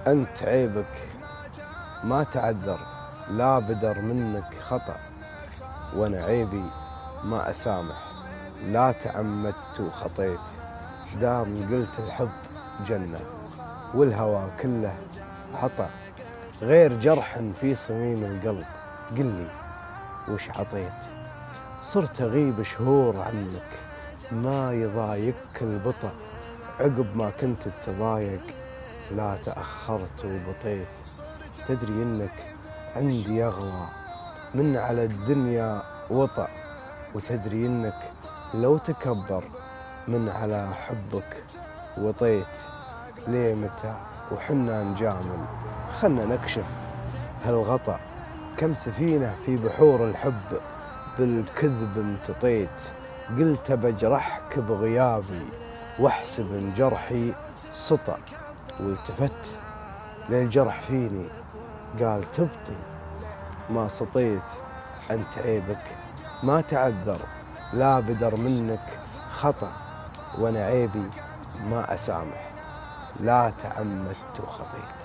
أنت عيبك ما تعذر، لا بدر منك خطأ، وأنا عيبي ما أسامح، لا تعمدت وخطيت. دام قلت الحب جنة والهوى كله عطا، غير جرح في صميم القلب قل لي وش عطيت. صرت أغيب شهور عنك ما يضايقك البطا، عقب ما كنت تضايق لا تأخرت وبطيت. تدري إنك عندي أغلى من على الدنيا وطأ، وتدري إنك لو تكبر من على حبك وطيت. ليه متى وحنا نجامل خلنا نكشف هالغطا، كم سفينة في بحور الحب بالكذب امتطيت. قلت بجرحك بغيابي واحسب ان جرحي سطأ، والتفت للجرح فيني قال تبطي ما سطيت. أنت عيبك ما تعذر، لا بدر منك خطأ، وأنا عيبي ما أسامح، لا تعمدت وخطيت.